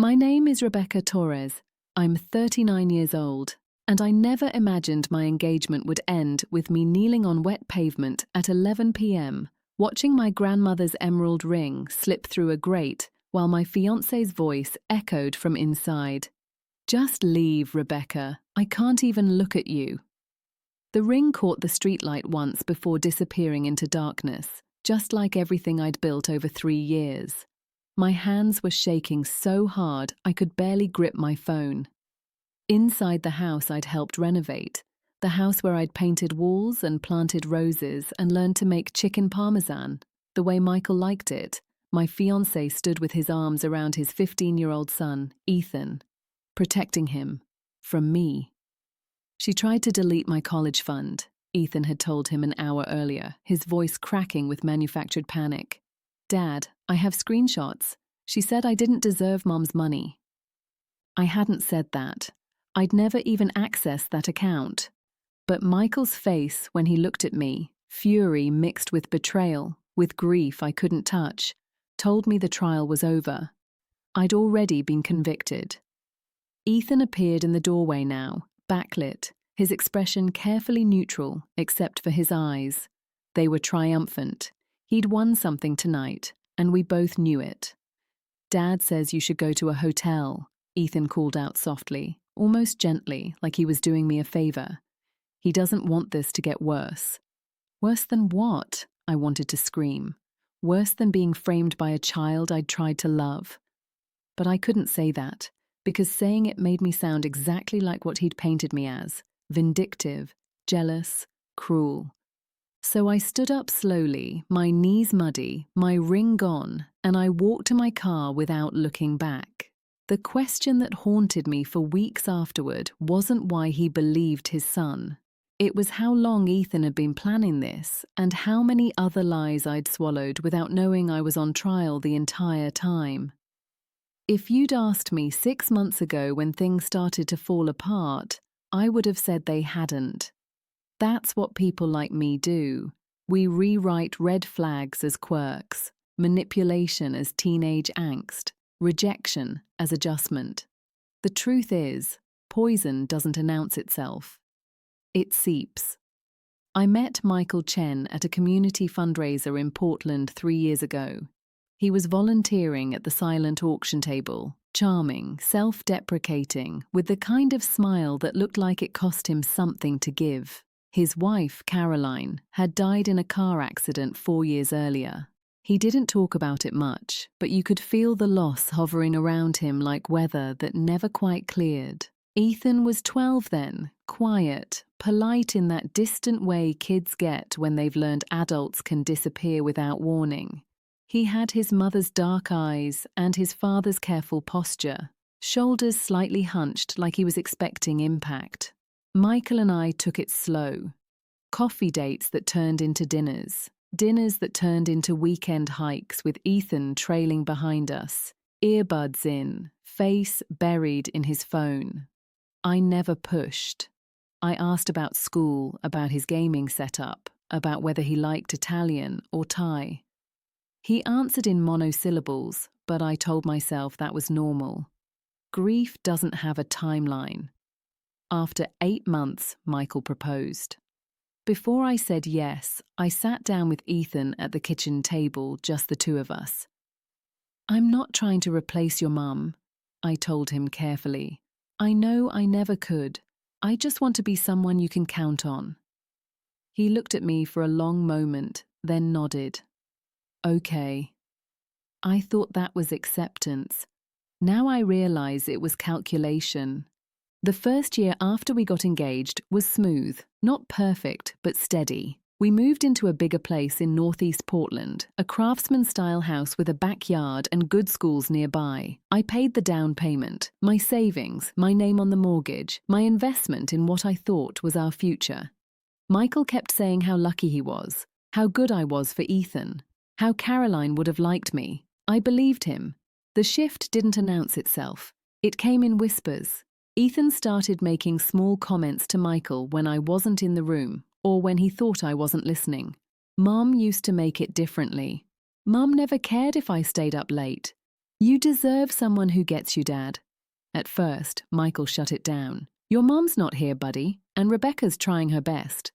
My name is Rebecca Torres. I'm 39 years old, and I never imagined my engagement would end with me kneeling on wet pavement at 11 p.m., watching my grandmother's emerald ring slip through a grate while my fiance's voice echoed from inside. "Just leave, Rebecca. I can't even look at you." The ring caught the streetlight once before disappearing into darkness, just like everything I'd built over 3 years. My hands were shaking so hard I could barely grip my phone. Inside the house I'd helped renovate, the house where I'd painted walls and planted roses and learned to make chicken parmesan, the way Michael liked it, my fiancé stood with his arms around his 15-year-old son, Ethan, protecting him from me. She tried to delete my college fund, Ethan had told him an hour earlier, his voice cracking with manufactured panic. "Dad, I have screenshots. She said I didn't deserve Mom's money." I hadn't said that. I'd never even accessed that account. But Michael's face when he looked at me, fury mixed with betrayal, with grief I couldn't touch, told me the trial was over. I'd already been convicted. Ethan appeared in the doorway now, backlit, his expression carefully neutral except for his eyes. They were triumphant. He'd won something tonight, and we both knew it. "Dad says you should go to a hotel," Ethan called out softly, almost gently, like he was doing me a favor. "He doesn't want this to get worse." Worse than what? I wanted to scream. Worse than being framed by a child I'd tried to love. But I couldn't say that, because saying it made me sound exactly like what he'd painted me as, vindictive, jealous, cruel. So I stood up slowly, my knees muddy, my ring gone, and I walked to my car without looking back. The question that haunted me for weeks afterward wasn't why he believed his son. It was how long Ethan had been planning this, and how many other lies I'd swallowed without knowing I was on trial the entire time. If you'd asked me 6 months ago when things started to fall apart, I would have said they hadn't. That's what people like me do. We rewrite red flags as quirks, manipulation as teenage angst, rejection as adjustment. The truth is, poison doesn't announce itself. It seeps. I met Michael Chen at a community fundraiser in Portland 3 years ago. He was volunteering at the silent auction table, charming, self-deprecating, with the kind of smile that looked like it cost him something to give. His wife, Caroline, had died in a car accident 4 years earlier. He didn't talk about it much, but you could feel the loss hovering around him like weather that never quite cleared. Ethan was 12 then, quiet, polite in that distant way kids get when they've learned adults can disappear without warning. He had his mother's dark eyes and his father's careful posture, shoulders slightly hunched like he was expecting impact. Michael and I took it slow. Coffee dates that turned into dinners that turned into weekend hikes with Ethan trailing behind us, earbuds in, face buried in his phone. I never pushed. I asked about school, about his gaming setup, about whether he liked Italian or Thai. He answered in monosyllables, but I told myself that was normal. Grief doesn't have a timeline. After 8 months, Michael proposed. Before I said yes, I sat down with Ethan at the kitchen table, just the two of us. "I'm not trying to replace your mum," I told him carefully. "I know I never could. I just want to be someone you can count on." He looked at me for a long moment, then nodded. "Okay." I thought that was acceptance. Now I realize it was calculation. The first year after we got engaged was smooth, not perfect, but steady. We moved into a bigger place in northeast Portland, a craftsman-style house with a backyard and good schools nearby. I paid the down payment, my savings, my name on the mortgage, my investment in what I thought was our future. Michael kept saying how lucky he was, how good I was for Ethan, how Caroline would have liked me. I believed him. The shift didn't announce itself. It came in whispers. Ethan started making small comments to Michael when I wasn't in the room, or when he thought I wasn't listening. Mom used to make it differently. Mom never cared if I stayed up late. You deserve someone who gets you, Dad. At first, Michael shut it down. Your mom's not here, buddy, and Rebecca's trying her best.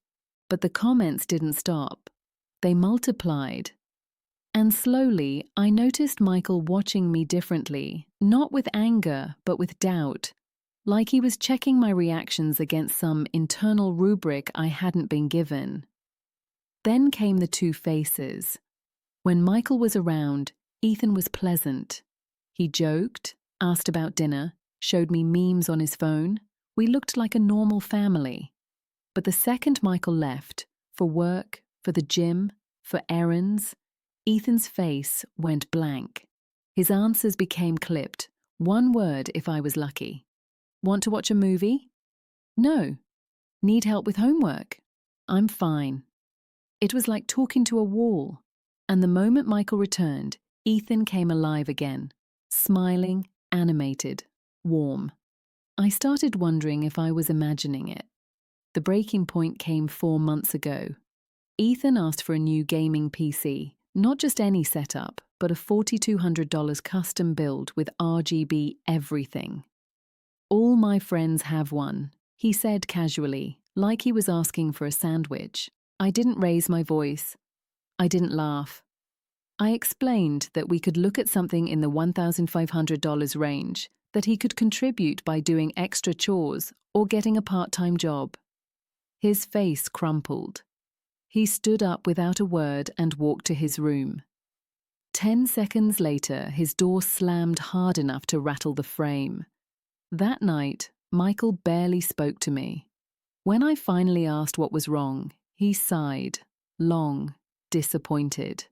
But the comments didn't stop. They multiplied. And slowly, I noticed Michael watching me differently, not with anger, but with doubt, like he was checking my reactions against some internal rubric I hadn't been given. Then came the two faces. When Michael was around, Ethan was pleasant. He joked, asked about dinner, showed me memes on his phone. We looked like a normal family. But the second Michael left, for work, for the gym, for errands, Ethan's face went blank. His answers became clipped, one word if I was lucky. Want to watch a movie? No. Need help with homework? I'm fine. It was like talking to a wall. And the moment Michael returned, Ethan came alive again, smiling, animated, warm. I started wondering if I was imagining it. The breaking point came 4 months ago. Ethan asked for a new gaming PC, not just any setup, but a $4,200 custom build with RGB everything. All my friends have one, he said casually, like he was asking for a sandwich. I didn't raise my voice. I didn't laugh. I explained that we could look at something in the $1,500 range, that he could contribute by doing extra chores or getting a part-time job. His face crumpled. He stood up without a word and walked to his room. 10 seconds later, his door slammed hard enough to rattle the frame. That night, Michael barely spoke to me. When I finally asked what was wrong, he sighed, long, disappointed.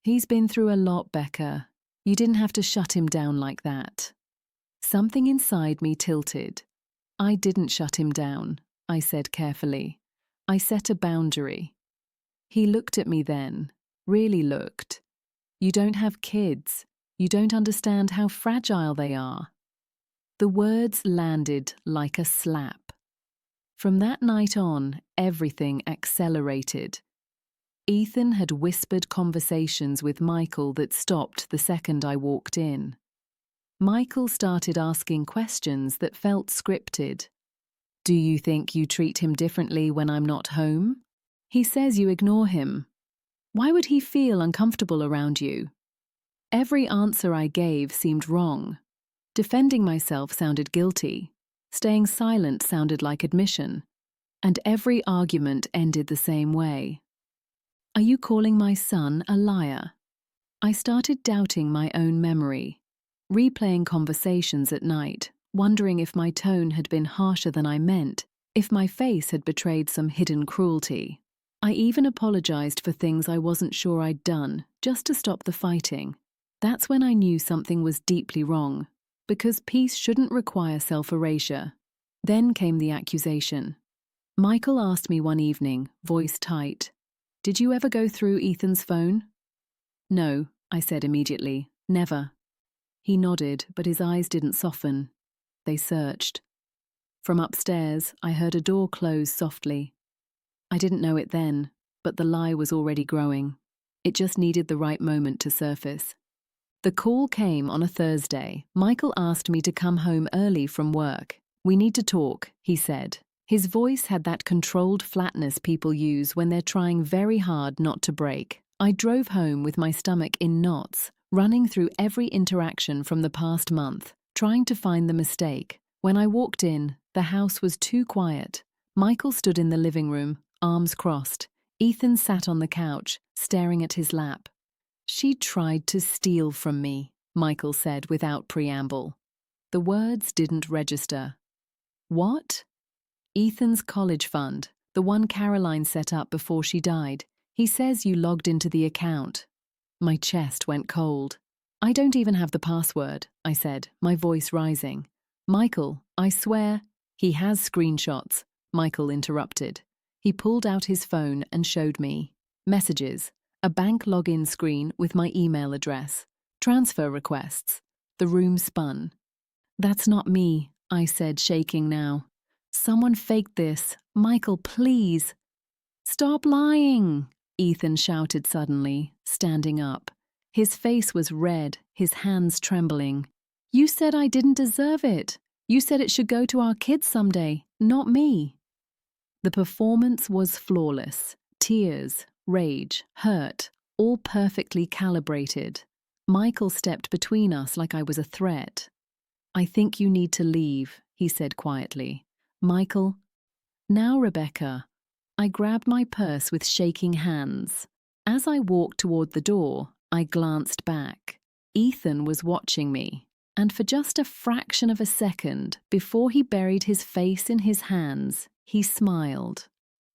He's been through a lot, Becca. You didn't have to shut him down like that. Something inside me tilted. I didn't shut him down, I said carefully. I set a boundary. He looked at me then, really looked. You don't have kids. You don't understand how fragile they are. The words landed like a slap. From that night on, everything accelerated. Ethan had whispered conversations with Michael that stopped the second I walked in. Michael started asking questions that felt scripted. Do you think you treat him differently when I'm not home? He says you ignore him. Why would he feel uncomfortable around you? Every answer I gave seemed wrong. Defending myself sounded guilty. Staying silent sounded like admission. And every argument ended the same way. Are you calling my son a liar? I started doubting my own memory, replaying conversations at night, wondering if my tone had been harsher than I meant, if my face had betrayed some hidden cruelty. I even apologized for things I wasn't sure I'd done, just to stop the fighting. That's when I knew something was deeply wrong, because peace shouldn't require self-erasure. Then came the accusation. Michael asked me one evening, voice tight, "Did you ever go through Ethan's phone?" "No," I said immediately. "Never." He nodded, but his eyes didn't soften. They searched. From upstairs, I heard a door close softly. I didn't know it then, but the lie was already growing. It just needed the right moment to surface. The call came on a Thursday. Michael asked me to come home early from work. "We need to talk," he said. His voice had that controlled flatness people use when they're trying very hard not to break. I drove home with my stomach in knots, running through every interaction from the past month, trying to find the mistake. When I walked in, the house was too quiet. Michael stood in the living room, arms crossed. Ethan sat on the couch, staring at his lap. "She tried to steal from me," Michael said without preamble. The words didn't register. "What?" "Ethan's college fund, the one Caroline set up before she died. He says you logged into the account." My chest went cold. "I don't even have the password," I said, my voice rising. "Michael, I swear—" "He has screenshots," Michael interrupted. He pulled out his phone and showed me. Messages, a bank login screen with my email address, transfer requests. The room spun. "That's not me," I said, shaking now. "Someone faked this. Michael, please." "Stop lying," Ethan shouted suddenly, standing up. His face was red, his hands trembling. "You said I didn't deserve it. You said it should go to our kids someday, not me." The performance was flawless. Tears, rage, hurt, all perfectly calibrated. Michael stepped between us like I was a threat. "I think you need to leave," he said quietly. "Michael." "Now, Rebecca." I grabbed my purse with shaking hands. As I walked toward the door, I glanced back. Ethan was watching me, and for just a fraction of a second, before he buried his face in his hands, he smiled.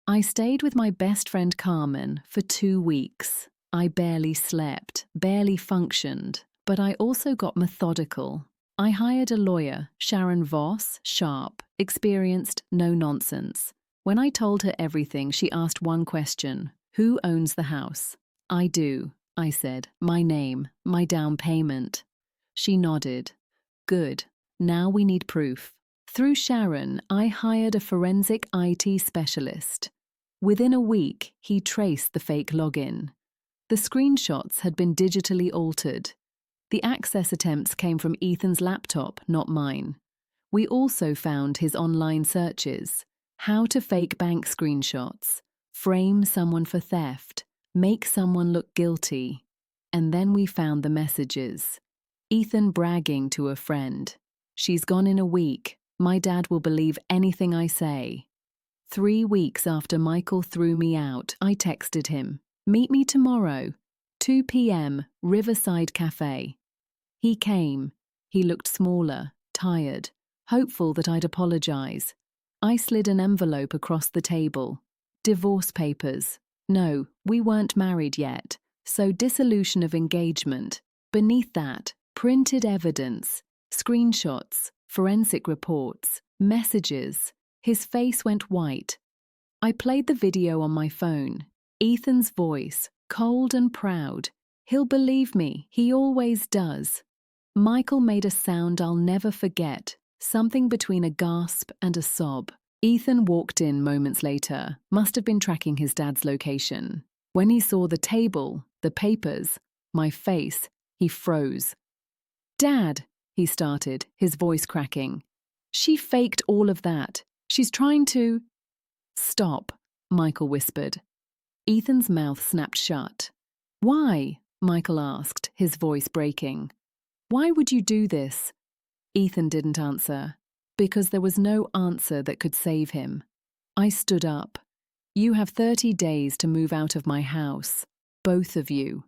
I stayed with my best friend Carmen for 2 weeks. I barely slept, barely functioned, but I also got methodical. I hired a lawyer, Sharon Voss, sharp, experienced, no nonsense. When I told her everything, she asked one question: "Who owns the house?" "I do," I said. "My name, my down payment." She nodded. "Good. Now we need proof." Through Sharon, I hired a forensic IT specialist. Within a week, he traced the fake login. The screenshots had been digitally altered. The access attempts came from Ethan's laptop, not mine. We also found his online searches: how to fake bank screenshots, frame someone for theft, make someone look guilty. And then we found the messages. Ethan bragging to a friend: "She's gone in a week. My dad will believe anything I say." 3 weeks after Michael threw me out, I texted him: "Meet me tomorrow, 2 p.m., Riverside Cafe." He came. He looked smaller, tired, hopeful that I'd apologize. I slid an envelope across the table. Divorce papers. No, we weren't married yet, so dissolution of engagement. Beneath that, printed evidence, screenshots, forensic reports, messages. His face went white. I played the video on my phone. Ethan's voice, cold and proud. "He'll believe me, he always does." Michael made a sound I'll never forget, something between a gasp and a sob. Ethan walked in moments later, must have been tracking his dad's location. When he saw the table, the papers, my face, he froze. "Dad," he started, his voice cracking. "She faked all of that. She's trying to—" "Stop," Michael whispered. Ethan's mouth snapped shut. "Why?" Michael asked, his voice breaking. "Why would you do this?" Ethan didn't answer, because there was no answer that could save him. I stood up. "You have 30 days to move out of my house. Both of you."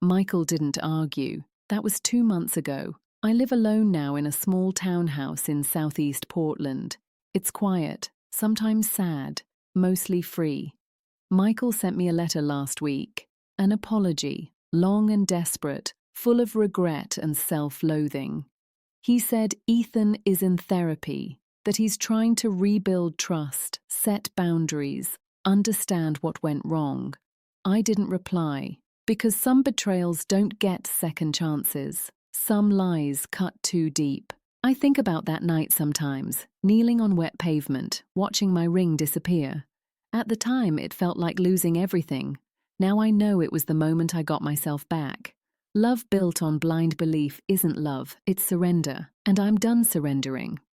Michael didn't argue. That was 2 months ago. I live alone now in a small townhouse in southeast Portland. It's quiet, sometimes sad, mostly free. Michael sent me a letter last week. An apology, long and desperate, full of regret and self-loathing. He said Ethan is in therapy, that he's trying to rebuild trust, set boundaries, understand what went wrong. I didn't reply, because some betrayals don't get second chances. Some lies cut too deep. I think about that night sometimes, kneeling on wet pavement, watching my ring disappear. At the time, it felt like losing everything. Now I know it was the moment I got myself back. Love built on blind belief isn't love, it's surrender, and I'm done surrendering.